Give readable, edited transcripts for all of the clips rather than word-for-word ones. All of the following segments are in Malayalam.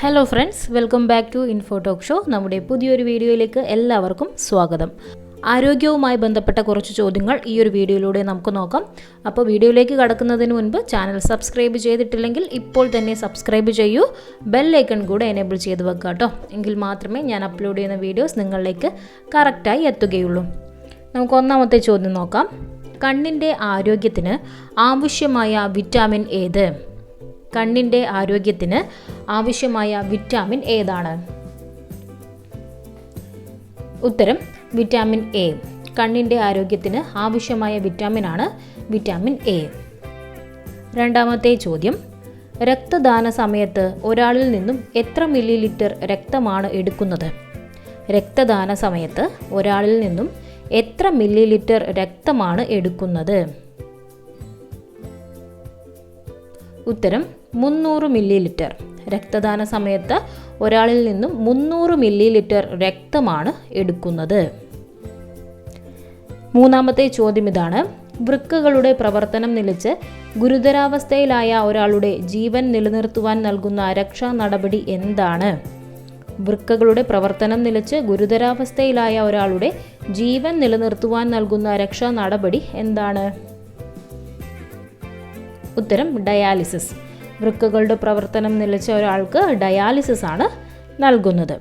Hello friends, welcome back to info talk show. നമ്മുടെ പുതിയൊരു വീഡിയോയിലേക്ക് എല്ലാവർക്കും സ്വാഗതം. ആരോഗ്യവുമായി ബന്ധപ്പെട്ട കുറച്ച് ചോദ്യങ്ങൾ ഈ ഒരു വീഡിയോയിലൂടെ നമുക്ക് നോക്കാം. അപ്പോൾ വീഡിയോയിലേക്ക് കടക്കുന്നതിന് മുൻപ് ചാനൽ സബ്സ്ക്രൈബ് ചെയ്തിട്ടില്ലെങ്കിൽ ഇപ്പോൾ തന്നെ സബ്സ്ക്രൈബ് ചെയ്യൂ. ബെൽ ഐക്കൺ കൂടെ എനേബിൾ ചെയ്ത് വെക്കുക കേട്ടോ. എങ്കിൽ മാത്രമേ ഞാൻ അപ്ലോഡ് ചെയ്യുന്ന വീഡിയോസ് നിങ്ങളിലേക്ക് കറക്റ്റായി എത്തുകയുള്ളൂ. നമുക്ക് ഒന്നാമത്തെ ചോദ്യം നോക്കാം. കണ്ണിൻ്റെ ആരോഗ്യത്തിന് ആവശ്യമായ വിറ്റാമിൻ ഏത്? കണ്ണിൻ്റെ ആരോഗ്യത്തിന് ആവശ്യമായ വിറ്റാമിൻ ഏതാണ്? ഉത്തരം വിറ്റാമിൻ എ. കണ്ണിൻ്റെ ആരോഗ്യത്തിന് ആവശ്യമായ വിറ്റാമിനാണ് വിറ്റാമിൻ എ. രണ്ടാമത്തെ ചോദ്യം. രക്തദാന സമയത്ത് ഒരാളിൽ നിന്നും എത്ര മില്ലി ലിറ്റർ രക്തമാണ് എടുക്കുന്നത്? രക്തദാന സമയത്ത് ഒരാളിൽ നിന്നും എത്ര മില്ലി ലിറ്റർ രക്തമാണ് എടുക്കുന്നത്? ഉത്തരം 300 മില്ലി ലിറ്റർ. രക്തദാന സമയത്ത് ഒരാളിൽ നിന്നും 300 മില്ലി ലിറ്റർ രക്തമാണ് എടുക്കുന്നത്. മൂന്നാമത്തെ ചോദ്യം ഇതാണ്. വൃക്കകളുടെ പ്രവർത്തനം നിലച്ച് ഗുരുതരാവസ്ഥയിലായ ഒരാളുടെ ജീവൻ നിലനിർത്തുവാൻ നൽകുന്ന രക്ഷാ നടപടി എന്താണ്? വൃക്കകളുടെ പ്രവർത്തനം നിലച്ച് ഗുരുതരാവസ്ഥയിലായ ഒരാളുടെ ജീവൻ നിലനിർത്തുവാൻ നൽകുന്ന രക്ഷാ നടപടി എന്താണ്? ഉത്തരം ഡയാലിസിസ്. വൃക്കകളുടെ പ്രവർത്തനം നിലച്ച ഒരാൾക്ക് ഡയാലിസിസ് ആണ് നൽകുന്നത്.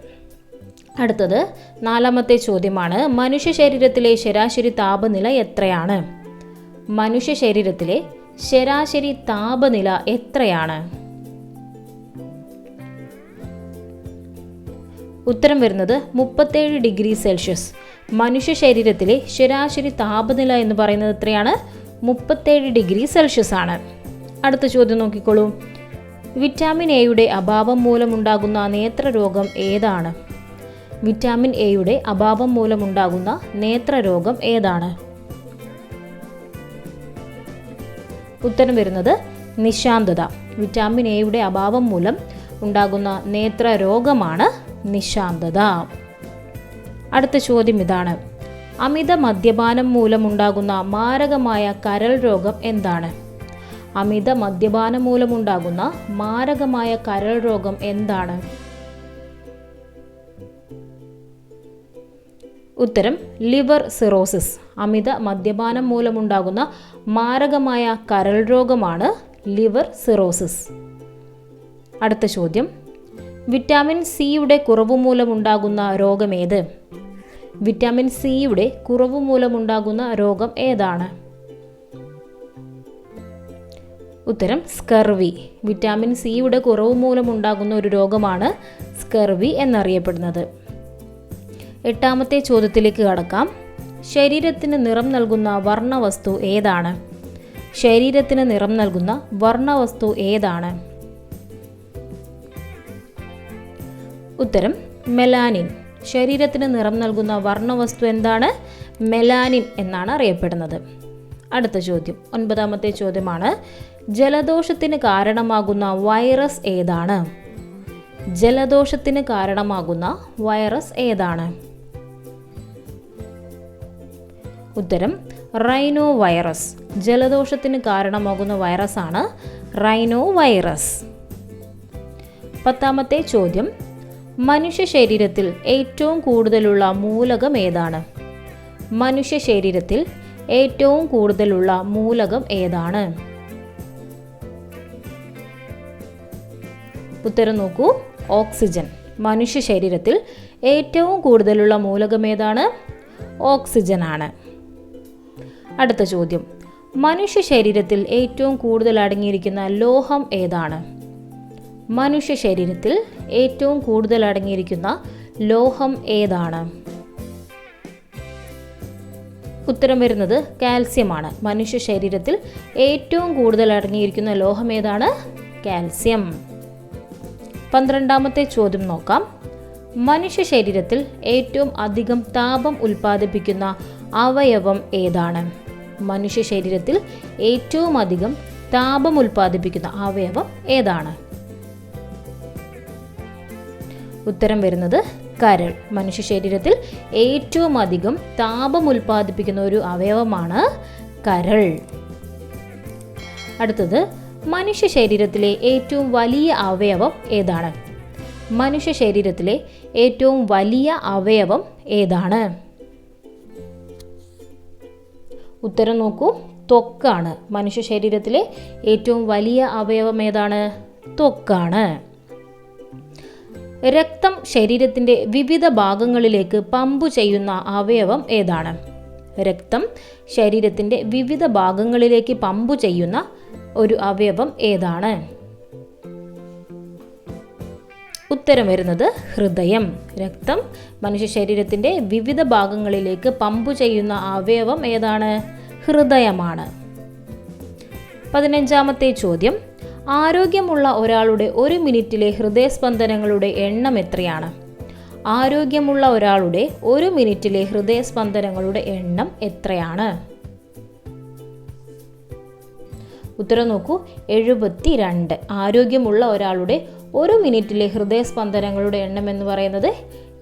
അടുത്തത് നാലാമത്തെ ചോദ്യമാണ്. മനുഷ്യ ശരീരത്തിലെ ശരാശരി താപനില എത്രയാണ്? മനുഷ്യ ശരീരത്തിലെ ശരാശരി താപനില എത്രയാണ്? ഉത്തരം വരുന്നത് 37 ഡിഗ്രി സെൽഷ്യസ്. മനുഷ്യ ശരീരത്തിലെ ശരാശരി താപനില എന്ന് പറയുന്നത് എത്രയാണ്? 37 ഡിഗ്രി സെൽഷ്യസ് ആണ്. അടുത്ത ചോദ്യം നോക്കിക്കോളൂ. വിറ്റാമിൻ എയുടെ അഭാവം മൂലമുണ്ടാകുന്ന നേത്രരോഗം ഏതാണ്? വിറ്റാമിൻ എയുടെ അഭാവം മൂലമുണ്ടാകുന്ന നേത്രരോഗം ഏതാണ്? ഉത്തരം വരുന്നത് നിശാന്തത. വിറ്റാമിൻ എയുടെ അഭാവം മൂലം ഉണ്ടാകുന്ന നേത്രരോഗമാണ് നിശാന്തത. അടുത്ത ചോദ്യം ഇതാണ്. അമിത മദ്യപാനം മൂലമുണ്ടാകുന്ന മാരകമായ കരൾ രോഗം എന്താണ്? അമിത മദ്യപാനം മൂലമുണ്ടാകുന്ന മാരകമായ കരൾ രോഗം എന്താണ്? ഉത്തരം ലിവർ സിറോസിസ്. അമിത മദ്യപാനം മൂലമുണ്ടാകുന്ന മാരകമായ കരൾ രോഗമാണ് ലിവർ സിറോസിസ്. അടുത്ത ചോദ്യം. വിറ്റാമിൻ സിയുടെ കുറവ് മൂലമുണ്ടാകുന്ന രോഗം ഏത്? വിറ്റാമിൻ സിയുടെ കുറവ് മൂലമുണ്ടാകുന്ന രോഗം ഏതാണ്? ഉത്തരം സ്കർവി. വിറ്റാമിൻ സിയുടെ കുറവ് മൂലമുണ്ടാകുന്ന ഒരു രോഗമാണ് സ്കർവി എന്നറിയപ്പെടുന്നത്. എട്ടാമത്തെ ചോദ്യത്തിലേക്ക് കടക്കാം. ശരീരത്തിന് നിറം നൽകുന്ന വർണ്ണവസ്തു ഏതാണ്? ശരീരത്തിന് നിറം നൽകുന്ന വർണ്ണവസ്തു ഏതാണ്? ഉത്തരം മെലാനിൻ. ശരീരത്തിന് നിറം നൽകുന്ന വർണ്ണവസ്തു എന്താണ്? മെലാനിൻ എന്നാണ് അറിയപ്പെടുന്നത്. അടുത്ത ചോദ്യം, ഒൻപതാമത്തെ ചോദ്യമാണ്. ജലദോഷത്തിന് കാരണമാകുന്ന വൈറസ് ഏതാണ്? ജലദോഷത്തിന് കാരണമാകുന്ന വൈറസ് ഏതാണ്? ഉത്തരം റൈനോ വൈറസ്. ജലദോഷത്തിന് കാരണമാകുന്ന വൈറസാണ് റൈനോ വൈറസ്. പത്താമത്തെ ചോദ്യം. മനുഷ്യ ശരീരത്തിൽ ഏറ്റവും കൂടുതലുള്ള മൂലകം ഏതാണ്? മനുഷ്യ ശരീരത്തിൽ ഏറ്റവും കൂടുതലുള്ള മൂലകം ഏതാണ്? ഉത്തരം നോക്കൂ, ഓക്സിജൻ. മനുഷ്യ ശരീരത്തിൽ ഏറ്റവും കൂടുതലുള്ള മൂലകം ഏതാണ്? ഓക്സിജൻ ആണ്. അടുത്ത ചോദ്യം. മനുഷ്യ ശരീരത്തിൽ ഏറ്റവും കൂടുതൽ അടങ്ങിയിരിക്കുന്ന ലോഹം ഏതാണ്? മനുഷ്യ ശരീരത്തിൽ ഏറ്റവും കൂടുതൽ അടങ്ങിയിരിക്കുന്ന ലോഹം ഏതാണ്? ഉത്തരം വരുന്നത് കാൽസ്യമാണ്. മനുഷ്യ ശരീരത്തിൽ ഏറ്റവും കൂടുതൽ അടങ്ങിയിരിക്കുന്ന ലോഹം ഏതാണ്? കാൽസ്യം. 12ാമത്തെ ചോദ്യം നോക്കാം. മനുഷ്യ ശരീരത്തിൽ ഏറ്റവും അധികം താപം ഉൽപ്പാദിപ്പിക്കുന്ന അവയവം ഏതാണ്? മനുഷ്യ ശരീരത്തിൽ ഏറ്റവും അധികം താപം ഉൽപ്പാദിപ്പിക്കുന്ന അവയവം ഏതാണ്? ഉത്തരം വരുന്നത് കരൾ. മനുഷ്യ ശരീരത്തിൽ ഏറ്റവും അധികം താപം ഉൽപ്പാദിപ്പിക്കുന്ന ഒരു അവയവമാണ് കരൾ. അടുത്തത്, മനുഷ്യ ശരീരത്തിലെ ഏറ്റവും വലിയ അവയവം ഏതാണ്? മനുഷ്യ ശരീരത്തിലെ ഏറ്റവും വലിയ അവയവം ഏതാണ്? ഉത്തരം നോക്കൂ, ത്വക്കാണ്. മനുഷ്യ ശരീരത്തിലെ ഏറ്റവും വലിയ അവയവം ഏതാണ്? ത്വക്കാണ്. രക്തം ശരീരത്തിൻ്റെ വിവിധ ഭാഗങ്ങളിലേക്ക് പമ്പ് ചെയ്യുന്ന അവയവം ഏതാണ്? രക്തം ശരീരത്തിൻ്റെ വിവിധ ഭാഗങ്ങളിലേക്ക് പമ്പ് ചെയ്യുന്ന ഒരു അവയവം ഏതാണ്? ഉത്തരം വരുന്നത് ഹൃദയം. രക്തം മനുഷ്യ ശരീരത്തിൻ്റെ വിവിധ ഭാഗങ്ങളിലേക്ക് പമ്പ് ചെയ്യുന്ന അവയവം ഏതാണ്? ഹൃദയമാണ്. 15ാമത്തെ ചോദ്യം, ആരോഗ്യമുള്ള ഒരാളുടെ ഒരു മിനിറ്റിലെ ഹൃദയസ്പന്ദനങ്ങളുടെ എണ്ണം എത്രയാണ്? ആരോഗ്യമുള്ള ഒരാളുടെ ഒരു മിനിറ്റിലെ ഹൃദയസ്പന്ദനങ്ങളുടെ എണ്ണം എത്രയാണ്? ഉത്തരം നോക്കൂ, 72. ആരോഗ്യമുള്ള ഒരാളുടെ ഒരു മിനിറ്റിലെ ഹൃദയസ്പന്ദനങ്ങളുടെ എണ്ണം എന്ന് പറയുന്നത്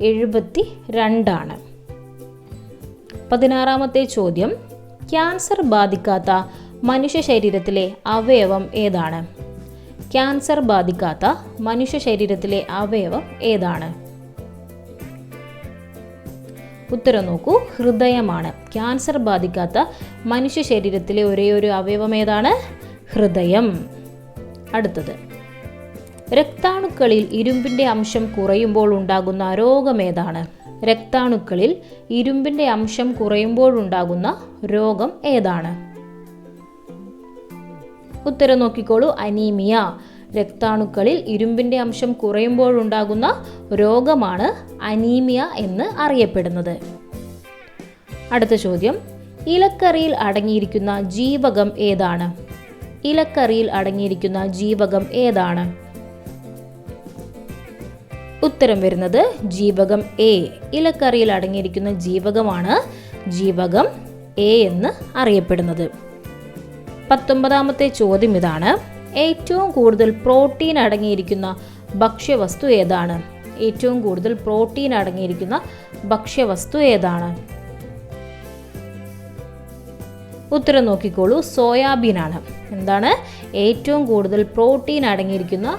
72 ആണ്. 16ാമത്തെ ചോദ്യം, ക്യാൻസർ ബാധിക്കാത്ത മനുഷ്യ ശരീരത്തിലെ അവയവം ഏതാണ്? ക്യാൻസർ ബാധിക്കാത്ത മനുഷ്യ ശരീരത്തിലെ അവയവം ഏതാണ്? ഉത്തരം നോക്കൂ, ഹൃദയമാണ്. ക്യാൻസർ ബാധിക്കാത്ത മനുഷ്യ ശരീരത്തിലെ ഒരേയൊരു അവയവം ഏതാണ്? ഹൃദയം. അടുത്തത്, രക്താണുക്കളിൽ ഇരുമ്പിൻ്റെ അംശം കുറയുമ്പോൾ ഉണ്ടാകുന്ന രോഗം ഏതാണ്? രക്താണുക്കളിൽ ഇരുമ്പിൻ്റെ അംശം കുറയുമ്പോഴുണ്ടാകുന്ന രോഗം ഏതാണ്? ഉത്തരം നോക്കിക്കോളൂ, അനീമിയ. രക്താണുക്കളിൽ ഇരുമ്പിൻ്റെ അംശം കുറയുമ്പോഴുണ്ടാകുന്ന രോഗമാണ് അനീമിയ എന്ന് അറിയപ്പെടുന്നത്. അടുത്ത ചോദ്യം, ഇലക്കറിയിൽ അടങ്ങിയിരിക്കുന്ന ജീവകം ഏതാണ്? ഇലക്കറിയിൽ അടങ്ങിയിരിക്കുന്ന ജീവകം ഏതാണ്? ഉത്തരം വരുന്നത് ജീവകം എ. ഇലക്കറിയിൽ അടങ്ങിയിരിക്കുന്ന ജീവകമാണ് ജീവകം എ എന്ന് അറിയപ്പെടുന്നത്. 19ാമത്തെ ചോദ്യം ഇതാണ്, ഏറ്റവും കൂടുതൽ പ്രോട്ടീൻ അടങ്ങിയിരിക്കുന്ന ഭക്ഷ്യവസ്തു ഏതാണ്? ഏറ്റവും കൂടുതൽ പ്രോട്ടീൻ അടങ്ങിയിരിക്കുന്ന ഭക്ഷ്യവസ്തു ഏതാണ്? ഉത്തരം നോക്കിക്കോളൂ, സോയാബീൻ ആണ്. എന്താണ്? ഏറ്റവും കൂടുതൽ പ്രോട്ടീൻ അടങ്ങിയിരിക്കുന്ന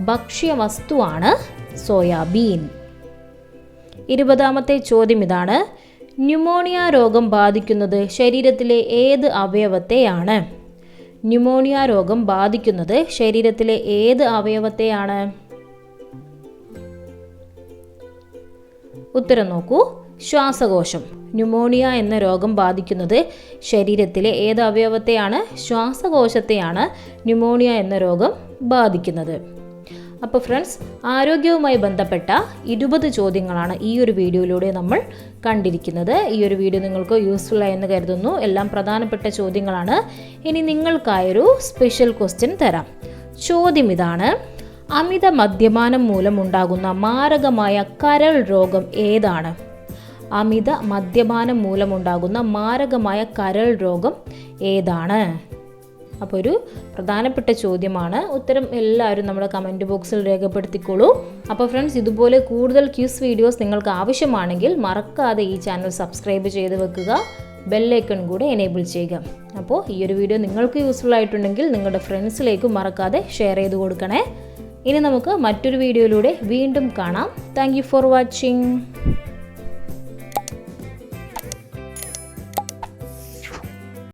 ഭക്ഷ്യവസ്തുവാണ് സോയാബീൻ. 20ാമത്തെ ചോദ്യം ഇതാണ്, ന്യൂമോണിയ രോഗം ബാധിക്കുന്നത് ശരീരത്തിലെ ഏത് അവയവത്തെയാണ്? ന്യൂമോണിയ രോഗം ബാധിക്കുന്നത് ശരീരത്തിലെ ഏത് അവയവത്തെയാണ്? ഉത്തരം നോക്കൂ, ശ്വാസകോശം. ന്യൂമോണിയ എന്ന രോഗം ബാധിക്കുന്നത് ശരീരത്തിലെ ഏത് അവയവത്തെയാണ്? ശ്വാസകോശത്തെയാണ് ന്യൂമോണിയ എന്ന രോഗം ബാധിക്കുന്നത്. അപ്പോൾ ഫ്രണ്ട്സ്, ആരോഗ്യവുമായി ബന്ധപ്പെട്ട 20 ചോദ്യങ്ങളാണ് ഈ ഒരു വീഡിയോയിലൂടെ നമ്മൾ കണ്ടിരിക്കുന്നത്. ഈ ഒരു വീഡിയോ നിങ്ങൾക്ക് യൂസ്ഫുൾ ആയെന്ന് കരുതുന്നു. എല്ലാം പ്രധാനപ്പെട്ട ചോദ്യങ്ങളാണ്. ഇനി നിങ്ങൾക്കായൊരു സ്പെഷ്യൽ ക്വസ്റ്റ്യൻ തരാം. ചോദ്യം ഇതാണ്, അമിത മദ്യപാനം മൂലമുണ്ടാകുന്ന മാരകമായ കരൾ രോഗം ഏതാണ്? അമിത മദ്യപാനം മൂലമുണ്ടാകുന്ന മാരകമായ കരൾ രോഗം ഏതാണ്? അപ്പോൾ ഒരു പ്രധാനപ്പെട്ട ചോദ്യമാണ്. ഉത്തരം എല്ലാവരും നമ്മുടെ കമൻറ്റ് ബോക്സിൽ രേഖപ്പെടുത്തിക്കോളൂ. അപ്പോൾ ഫ്രണ്ട്സ്, ഇതുപോലെ കൂടുതൽ ക്യൂസ് വീഡിയോസ് നിങ്ങൾക്ക് ആവശ്യമാണെങ്കിൽ മറക്കാതെ ഈ ചാനൽ സബ്സ്ക്രൈബ് ചെയ്ത് വെക്കുക. ബെല്ലൈക്കൺ കൂടെ എനേബിൾ ചെയ്യുക. അപ്പോൾ ഈ ഒരു വീഡിയോ നിങ്ങൾക്ക് യൂസ്ഫുൾ ആയിട്ടുണ്ടെങ്കിൽ നിങ്ങളുടെ ഫ്രണ്ട്സിലേക്കും മറക്കാതെ ഷെയർ ചെയ്ത് കൊടുക്കണേ. ഇനി നമുക്ക് മറ്റൊരു വീഡിയോയിലൂടെ വീണ്ടും കാണാം. Thank you for watching.